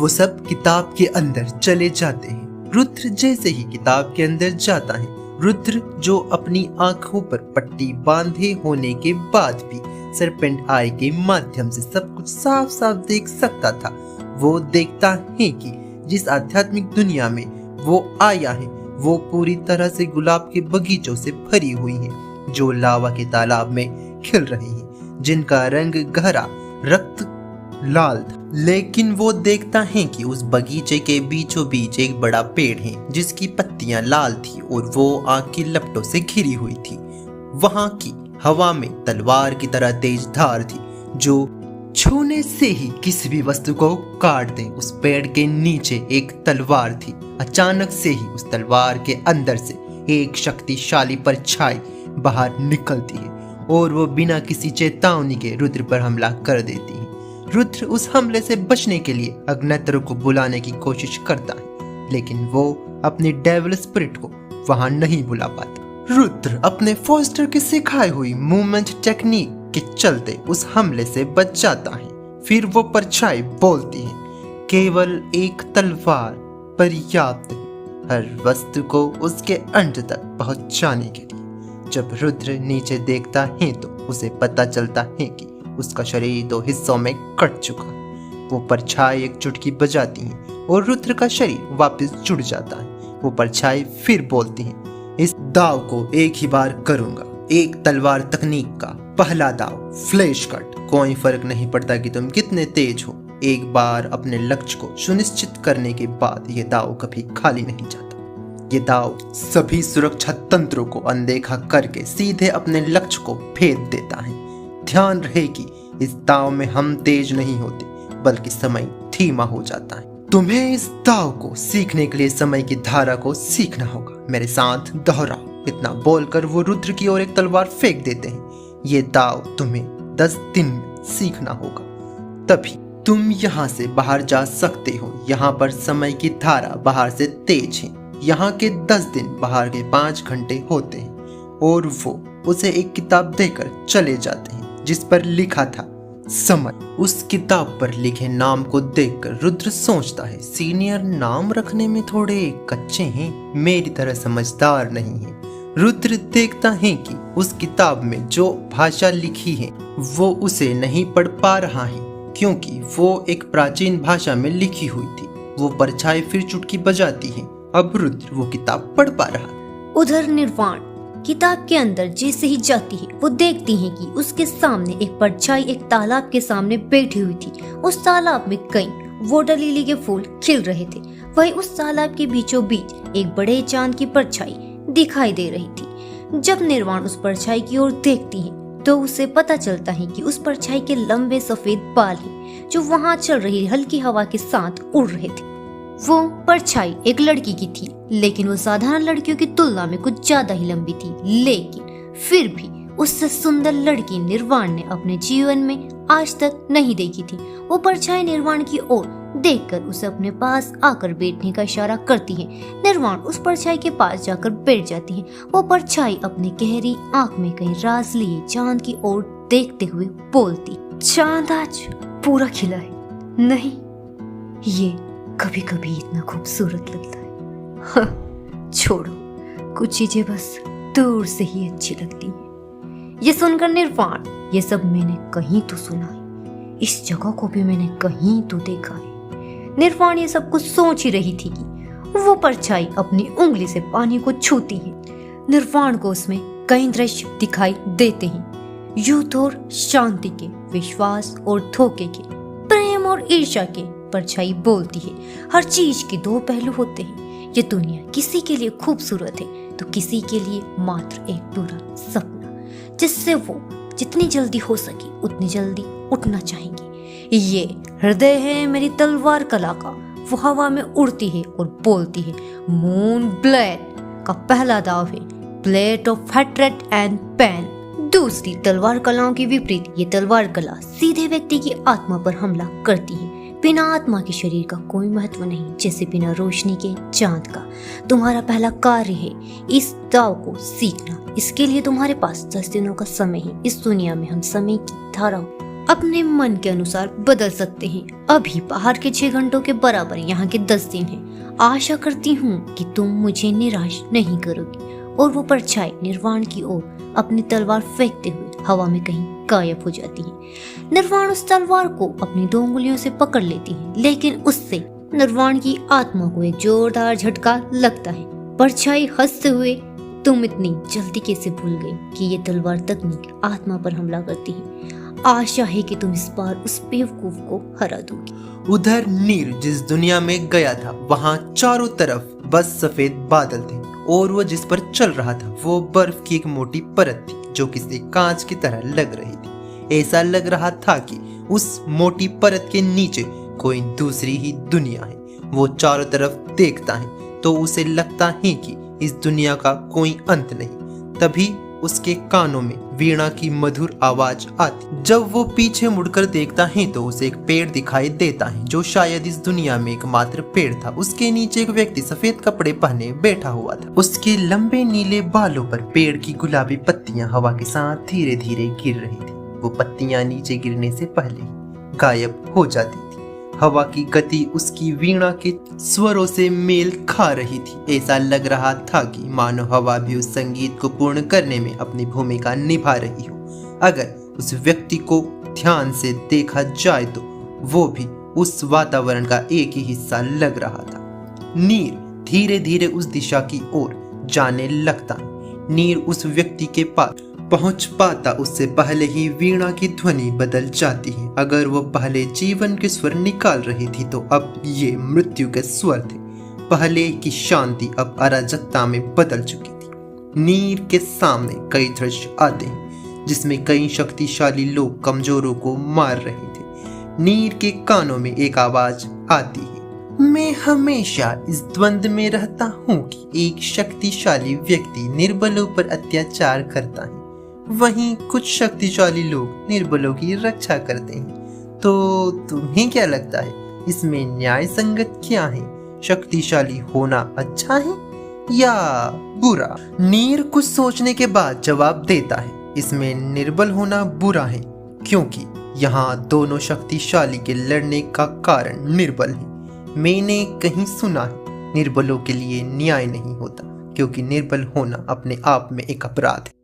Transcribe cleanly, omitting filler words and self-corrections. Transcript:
वो सब किताब के अंदर चले जाते हैं। रुद्र जैसे ही किताब के अंदर जाता है, रुद्र जो अपनी आंखों पर पट्टी बांधे होने के बाद भी सरपेंट आई के माध्यम से सब कुछ साफ साफ देख सकता था, वो देखता है कि जिस आध्यात्मिक दुनिया में वो आया है वो पूरी तरह से गुलाब के बगीचों से भरी हुई है, जो लावा के तालाब में खिल रही हैं, जिनका रंग गहरा रक्त लाल था। लेकिन वो देखता है कि उस बगीचे के बीचों बीच एक बड़ा पेड़ है जिसकी पत्तियां लाल थी और वो आग की लपटों से घिरी हुई थी। वहां की हवा में तलवार की तरह तेज धार थी जो छूने से ही किसी भी वस्तु को काट दे। उस पेड़ के नीचे एक तलवार थी। अचानक से ही उस तलवार के अंदर से एक शक्तिशाली परछाई बाहर निकलती है और वो बिना किसी चेतावनी के रुद्र पर हमला कर देती है। रुद्र उस हमले से बचने के लिए अग्निहोत्र को बुलाने की कोशिश करता है, लेकिन वो अपनी डेविल स्पिरिट को वहां नहीं बुला पाता। रुद्र अपने फोस्टर की सिखाई हुई मूवमेंट टेक्निक के चलते उस हमले से बच जाता है। फिर वो परछाई बोलती है, केवल एक तलवार पर्याप्त है हर वस्तु को उसके अंत तक पहुंचाने के लिए। जब रुद्र नीचे देखता है तो उसे पता चलता है कि उसका शरीर 2 हिस्सों में कट चुका है। वो परछाई एक चुटकी बजाती है और रुद्र का शरीर वापस जुड़ जाता है। वो परछाई फिर बोलती है, इस दाव को एक ही बार करूंगा, एक तलवार तकनीक का पहला दाव फ्लैश कट। कोई फर्क नहीं पड़ता कि तुम कितने तेज हो, एक बार अपने लक्ष्य को सुनिश्चित करने के बाद ये दाव कभी खाली नहीं जाता। ये दाव सभी सुरक्षा तंत्रों को अनदेखा करके सीधे अपने लक्ष्य को भेद देता है। ध्यान रहे कि इस दाव में हम तेज नहीं होते बल्कि समय धीमा हो जाता है। तुम्हें इस दाव को सीखने के लिए समय की धारा को सीखना होगा, मेरे साथ दोहराओ। इतना बोलकर वो रुद्र की ओर एक तलवार फेंक देते हैं। ये दाव तुम्हें 10 दिन में सीखना होगा, तभी तुम यहाँ से बाहर जा सकते हो। यहाँ पर समय की धारा बाहर से तेज है। यहाँ के 10 दिन बाहर के 5 घंटे होते हैं। और वो उसे एक किताब देकर चले जाते हैं जिस पर लिखा था समय। उस किताब पर लिखे नाम को देखकर रुद्र सोचता है, सीनियर नाम रखने में थोड़े कच्चे हैं, मेरी तरह समझदार नहीं है। रुद्र देखता है कि उस किताब में जो भाषा लिखी है वो उसे नहीं पढ़ पा रहा है, क्योंकि वो एक प्राचीन भाषा में लिखी हुई थी। वो परछाई फिर चुटकी बजाती है। अब रुद्र वो किताब पढ़ पा रहा। उधर निर्वाण किताब के अंदर जैसे ही जाती है वो देखती है कि उसके सामने एक परछाई एक तालाब के सामने बैठी हुई थी। उस तालाब में कई वाटर लिली के फूल खिल रहे थे। वहीं उस तालाब के बीचों बीच एक बड़े चांद की परछाई दिखाई दे रही थी। जब निर्वाण उस परछाई की ओर देखती है तो उसे पता चलता है कि उस परछाई के लंबे सफेद बाल हैं जो वहां चल रही हल्की हवा के साथ उड़ रहे थे। वो परछाई एक लड़की की थी, लेकिन वो साधारण लड़कियों की तुलना में कुछ ज्यादा ही लंबी थी। लेकिन फिर भी उससे सुंदर लड़की निर्वाण ने अपने जीवन में आज तक नहीं देखी थी। वो परछाई निर्वाण की ओर देखकर उसे अपने पास आकर बैठने का इशारा करती है। निर्वाण उस परछाई के पास जाकर बैठ जाती है। वो परछाई अपनी गहरी आंख में कहीं राज लिए चांद की ओर देखते हुए बोलती, चांद आज पूरा खिला है, नहीं ये कभी कभी इतना खूबसूरत लगता है। हाँ, छोड़ो, कुछ चीजें बस दूर से ही अच्छी लगती हैं। ये सुनकर निर्वाण, ये सब मैंने कहीं तो सुना है, इस जगह को भी मैंने कहीं तो देखा है। निर्वाण ये सब कुछ सोच ही रही थी कि वो परछाई अपनी उंगली से पानी को छूती है। निर्वाण को उसमें कई दृश्य दिखाई देते हैं, युद्ध और शांति के, विश्वास और धोखे के, प्रेम और ईर्ष्या के। परछाई बोलती है, हर चीज के 2 पहलू होते हैं। ये दुनिया किसी के लिए खूबसूरत है तो किसी के लिए मात्र एक बुरा सपना, जिससे वो जितनी जल्दी हो सके उतनी जल्दी उठना चाहेंगे। ये हृदय है मेरी तलवार कला का। वो हवा में उड़ती है और बोलती है, मून ब्लेड का पहला दाव है blade of hatred and pain. दूसरी तलवार कलाओं के विपरीत ये तलवार कला सीधे व्यक्ति की आत्मा पर हमला करती है। बिना आत्मा के शरीर का कोई महत्व नहीं, जैसे बिना रोशनी के चांद का। तुम्हारा पहला कार्य है इस दाव को सीखना। इसके लिए तुम्हारे पास 10 दिनों का समय है। इस दुनिया में हम समय की धारा अपने मन के अनुसार बदल सकते हैं। अभी बाहर के 6 घंटों के बराबर यहाँ के 10 दिन हैं। आशा करती हूँ कि तुम मुझे निराश नहीं करोगी। और वो परछाई निर्वाण की ओर अपनी तलवार फेंकते हुए हवा में कहीं गायब हो जाती है। निर्वाण उस तलवार को अपनी 2 उंगलियों से पकड़ लेती है, लेकिन उससे निर्वाण की आत्मा को एक जोरदार झटका लगता है। परछाई हंसते हुए, तुम इतनी जल्दी कैसे भूल गई कि ये तलवार तकनीक आत्मा पर हमला करती है। आशा है कि तुम इस बार उस बेवकूफ को हरा दोगी। उधर नीर जिस दुनिया में गया था वहाँ चारों तरफ बस सफेद बादल थे और वो जिस पर चल रहा था वो बर्फ की एक मोटी परत थी जो किसी कांच की तरह लग रही थी। ऐसा लग रहा था कि उस मोटी परत के नीचे कोई दूसरी ही दुनिया है। वो चारों तरफ देखता है तो उसे लगता है कि इस दुनिया का कोई अंत नहीं। तभी उसके कानों में वीणा की मधुर आवाज आती। जब वो पीछे मुड़कर देखता है तो उसे एक पेड़ दिखाई देता है जो शायद इस दुनिया में एकमात्र पेड़ था। उसके नीचे एक व्यक्ति सफेद कपड़े पहने बैठा हुआ था। उसके लंबे नीले बालों पर पेड़ की गुलाबी पत्तियां हवा के साथ धीरे धीरे गिर रही थी। वो पत्तियां नीचे गिरने से पहले ही गायब हो जाती थी। हवा की गति उसकी वीणा के स्वरों से मेल खा रही थी। ऐसा लग रहा था कि मानो हवा भी उस संगीत को पूर्ण करने में अपनी भूमिका निभा रही हो। अगर उस व्यक्ति को ध्यान से देखा जाए तो वो भी उस वातावरण का एक ही हिस्सा लग रहा था। नीर धीरे धीरे उस दिशा की ओर जाने लगता। नीर उस व्यक्ति के पास पहुंच पाता उससे पहले ही वीणा की ध्वनि बदल जाती है। अगर वो पहले जीवन के स्वर निकाल रही थी तो अब ये मृत्यु के स्वर थे। पहले की शांति अब अराजकता में बदल चुकी थी। नीर के सामने कई दृश्य आते हैं जिसमें कई शक्तिशाली लोग कमजोरों को मार रहे थे। नीर के कानों में एक आवाज आती है, मैं हमेशा इस द्वंद में रहता हूँ कि एक शक्तिशाली व्यक्ति निर्बलों पर अत्याचार करता है, वहीं कुछ शक्तिशाली लोग निर्बलों की रक्षा करते हैं। तो तुम्हें क्या लगता है इसमें न्याय संगत क्या है? शक्तिशाली होना अच्छा है या बुरा? नीर कुछ सोचने के बाद जवाब देता है, इसमें निर्बल होना बुरा है क्योंकि यहाँ दोनों शक्तिशाली के लड़ने का कारण निर्बल है। मैंने कहीं सुना है निर्बलों के लिए न्याय नहीं होता क्योंकि निर्बल होना अपने आप में एक अपराध है।